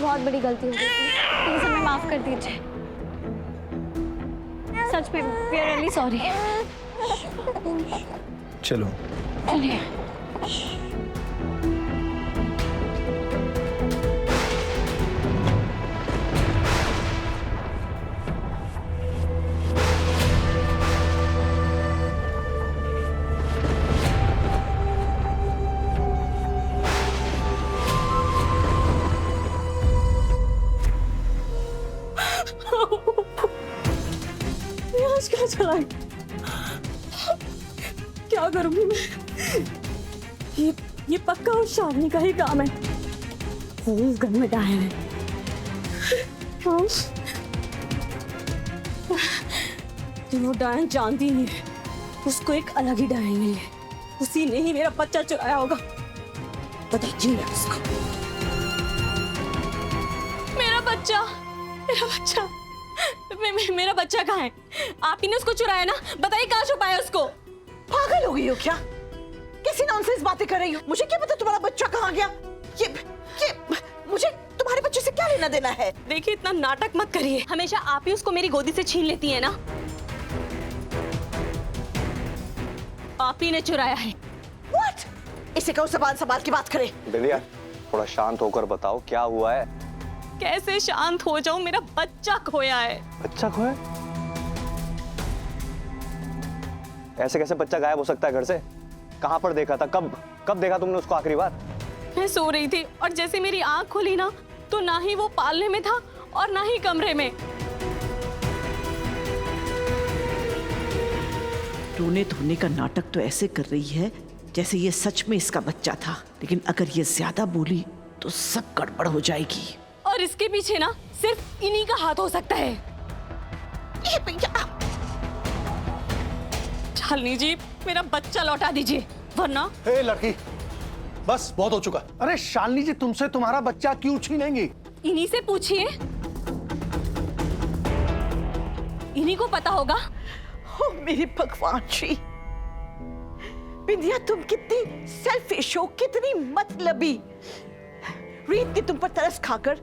बहुत बड़ी गलती हो गई थी, प्लीज हमें माफ कर दीजिए। सच में वी आर रियली सॉरी। चलो चलिए। आज क्या चला है? क्या करूंगी मैं? ये पक्का उस शालिनी का ही काम है। वो इस घर में डायन है। वो डायन जानती नहीं है, उसको एक अलग ही डायन मिली है। उसी ने ही मेरा बच्चा चुराया होगा। बताइए उसको। मेरा बच्चा, मेरा बच्चा, मेरा बच्चा कहाँ है? आप ही ने उसको चुराया ना? बताइए कहाँ छुपाया उसको? पागल हो गई हो क्या? कैसी नॉनसेंस बातें कर रही हो? मुझे क्या पता तुम्हारा बच्चा कहाँ गया? ये मुझे तुम्हारे बच्चे से क्या लेना देना है? देखिए इतना नाटक मत करिए। हमेशा आप ही उसको मेरी गोदी से छीन लेती हैं ना? आप ही ने चुराया है। What? इसे कहो ज़बान संभाल के बात करे। बिंदिया, थोड़ा शांत होकर बताओ क्या हुआ है। कैसे शांत हो जाऊं? मेरा बच्चा खोया है। बच्चा खोया? ऐसे कैसे बच्चा गायब हो सकता है घर से? कहाँ पर देखा था? कब देखा तुमने उसको आखिरी बार? मैं सो रही थी और जैसे मेरी आंख खुली ना, तो ना ही वो पालने में था और ना ही कमरे में। रोने धोने का नाटक तो ऐसे कर रही है जैसे ये सच में इसका बच्चा था, लेकिन अगर ये ज्यादा बोली तो सब गड़बड़ हो जाएगी। और इसके पीछे ना सिर्फ इन्हीं का हाथ हो सकता है। ये भैया, शालिनी जी, मेरा बच्चा लौटा दीजिए, वरना। ए लड़की, बस बहुत हो चुका। अरे शालिनी जी, तुमसे तुम्हारा बच्चा क्यों छीनेंगी? इन्हीं से पूछिए, इन्हीं को पता होगा। ओ मेरी भगवान जी, बिंदिया तुम कितनी सेल्फिश हो, कितनी मतलबी। रीत की तुम पर तरस खाकर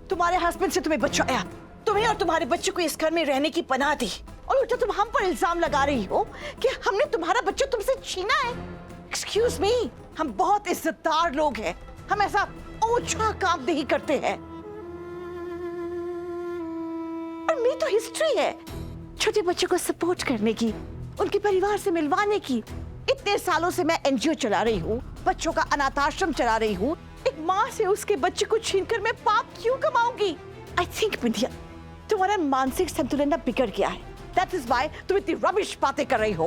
तुम्हारे हस्बैंड से तुम्हें बचाया, तुम्हें और तुम्हारे बच्चे को इस घर में रहने की पनाह दी, और उल्टा तुम हम पर इल्जाम लगा रही हो कि हमने तुम्हारा बच्चा तुमसे छीना है। एक्सक्यूज मी, हम बहुत इज्जतदार लोग हैं, हम ऐसा ओछा काम नहीं करते हैं। और मेरी तो हिस्ट्री है छोटे बच्चों को सपोर्ट करने की, उनके परिवार से मिलवाने की। इतने सालों से मैं एनजीओ चला रही हूँ, बच्चों का अनाथाश्रम चला रही हूँ। एक माँ से उसके बच्चे को छीनकर मैं पाप क्यों कमाऊंगी? आई थिंक बिंदिया, तुम्हारा मानसिक संतुलन बिगड़ गया है। That is why तुम इतनी रबिश बातें कर रही हो।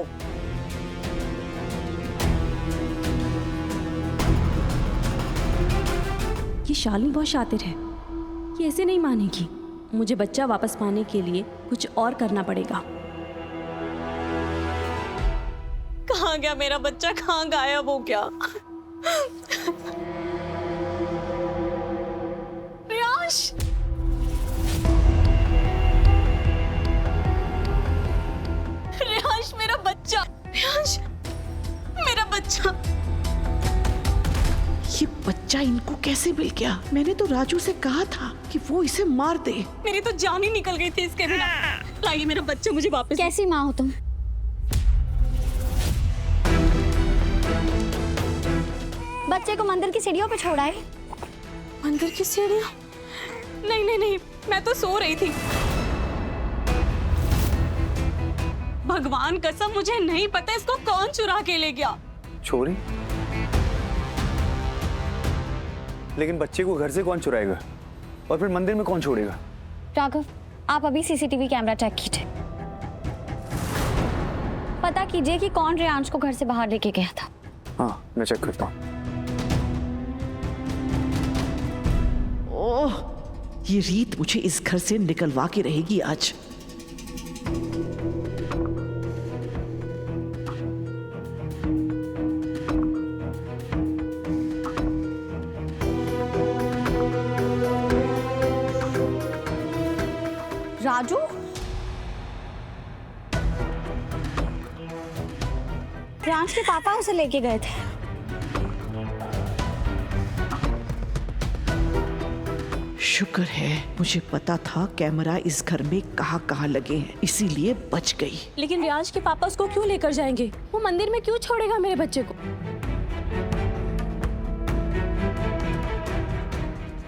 ये शालिनी बहुत शातिर है, ये ऐसे नहीं मानेगी। मुझे बच्चा वापस पाने के लिए कुछ और करना पड़ेगा। कहाँ गया मेरा बच्चा? कहाँ गायब हो गया? रियांश, रियांश, मेरा बच्चा, रियांश, मेरा बच्चा। ये बच्चा इनको कैसे मिल गया? मैंने तो राजू से कहा था कि वो इसे मार दे। मेरी तो जान ही निकल गई थी इसके बिना। लाइए मेरा बच्चा मुझे वापस। कैसी माँ हो तुम? बच्चे को मंदिर की सीढ़ियों पे छोड़ा है। मंदिर की सीढ़ियां? नहीं नहीं नहीं, मैं तो सो रही थी। भगवान कसम, मुझे नहीं पता इसको कौन चुरा के ले गया। चोरी? लेकिन बच्चे को घर से कौन चुराएगा और फिर मंदिर में कौन छोड़ेगा? राघव, आप अभी सीसीटीवी कैमरा चेक कीजिए, पता कीजिए कि कौन रियांश को घर से बाहर लेके गया था। हाँ, मैं चेक करता हूँ। ओह, ये रीत मुझे इस घर से निकलवा के रहेगी आज। राजू, रियांश के पापा उसे लेके गए थे। शुक्र है मुझे पता था कैमरा इस घर में कहाँ कहाँ लगे हैं, इसीलिए बच गई। लेकिन रियांश के पापा उसको क्यों लेकर जाएंगे? वो मंदिर में क्यों छोड़ेगा मेरे बच्चे को?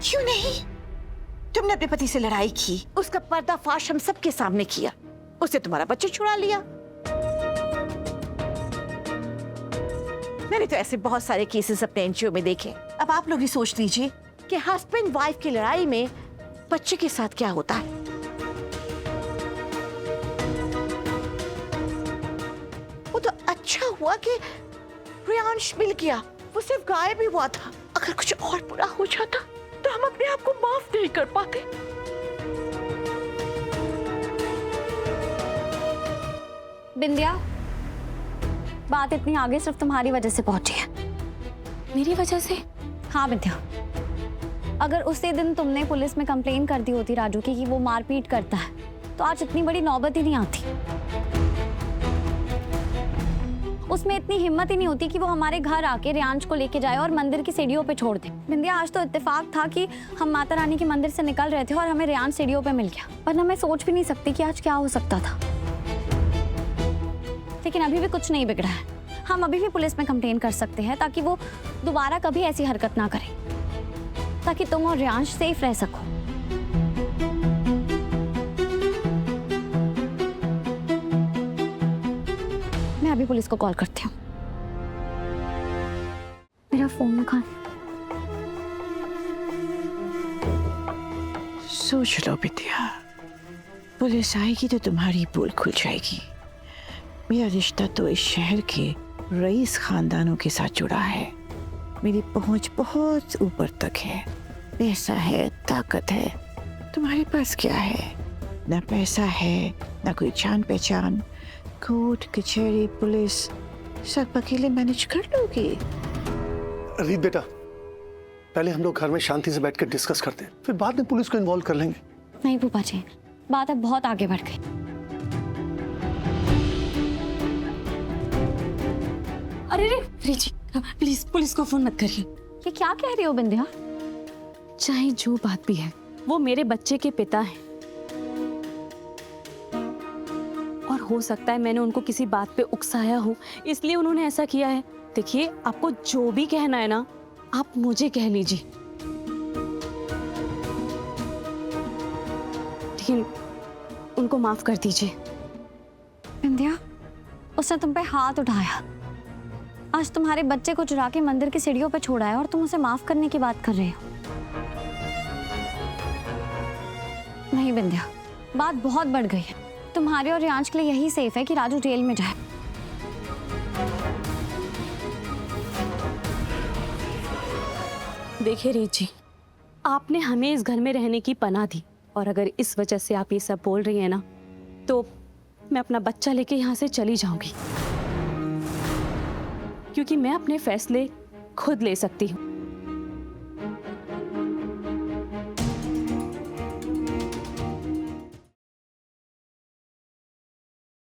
क्यों नहीं? तुमने अपने पति से लड़ाई की, उसका पर्दाफाश हम सबके सामने किया, उसने तुम्हारा बच्चा छुड़ा लिया। मैंने तो ऐसे बहुत सारे केसेस अपने एनजीओ में देखे। अब आप लोग ही सोच लीजिए कि हस्बैंड वाइफ की लड़ाई में बच्चे के साथ क्या होता है। वो तो अच्छा हुआ कि रियांश मिल गया, वो सिर्फ गायब ही हुआ था। अगर कुछ और बुरा हो जाता तो हम अपने आप को माफ नहीं कर पाते। बिंदिया, बात इतनी आगे सिर्फ तुम्हारी वजह से पहुंची है। मेरी वजह से? हाँ बिंदिया, अगर उसी दिन तुमने पुलिस में कंप्लेन कर दी होती राजू की कि वो मारपीट करता है, तो आज इतनी बड़ी नौबत ही नहीं आती। उसमें इतनी हिम्मत ही नहीं होती कि वो हमारे घर आके रियांश को लेके जाए और मंदिर की सीढ़ियों पे छोड़ दे। बिंदिया, आज तो इत्तेफाक था कि हम माता रानी के मंदिर से निकल रहे थे और हमें रियांश सीढ़ियों पे मिल गया, वरना मैं सोच भी नहीं सकती कि आज क्या हो सकता था। लेकिन अभी भी कुछ नहीं बिगड़ा है। हम अभी भी पुलिस में कंप्लेन कर सकते हैं ताकि वो दोबारा कभी ऐसी हरकत ना करे, ताकि तुम और रियांश सेफ रह सको। मैं अभी पुलिस को कॉल करती हूँ। मेरा फोन कहाँ? सोच लो विद्या, पुलिस आएगी तो तुम्हारी पोल खुल जाएगी। मेरा रिश्ता तो इस शहर के रईस खानदानों के साथ जुड़ा है। मेरी पहुंच बहुत ऊपर तक है। पैसा है, ताकत है। तुम्हारे पास क्या है? ना पैसा है, ना कोई जान पहचान। कोर्ट कचहरी पुलिस सब अकेले मैनेज कर लोगे? रीत बेटा, पहले हम लोग घर में शांति से बैठकर डिस्कस करते हैं, फिर बाद में पुलिस को इन्वॉल्व कर लेंगे। नहीं फूफा जी, बात अब बहुत आगे बढ़ गई। अरे रे रिची, प्लीज पुलिस को फोन मत करिए। ये क्या कह रही हो बिंदिया? चाहे जो बात भी है, वो मेरे बच्चे के पिता हैं और हो सकता है मैंने उनको किसी बात पे उकसाया हो, इसलिए उन्होंने ऐसा किया है। देखिए, आपको जो भी कहना है ना, आप मुझे कह लीजिए, लेकिन उनको माफ कर दीजिए। बिंदिया, उसने तुम पे हाथ उठाया, आज तुम्हारे बच्चे को चुरा के मंदिर की सीढ़ियों पे छोड़ा है और तुम उसे माफ करने की बात कर रहे हो। नहीं बिंदिया, बात बहुत बढ़ गई है। तुम्हारे और रियांश के लिए यही सेफ है कि राजू जेल में जाए। देखिए रीत जी, आपने हमें इस घर में रहने की पनाह दी और अगर इस वजह से आप ये सब बोल रही हैं ना, तो मैं अपना बच्चा लेके यहाँ से चली जाऊंगी, क्योंकि मैं अपने फैसले खुद ले सकती हूँ।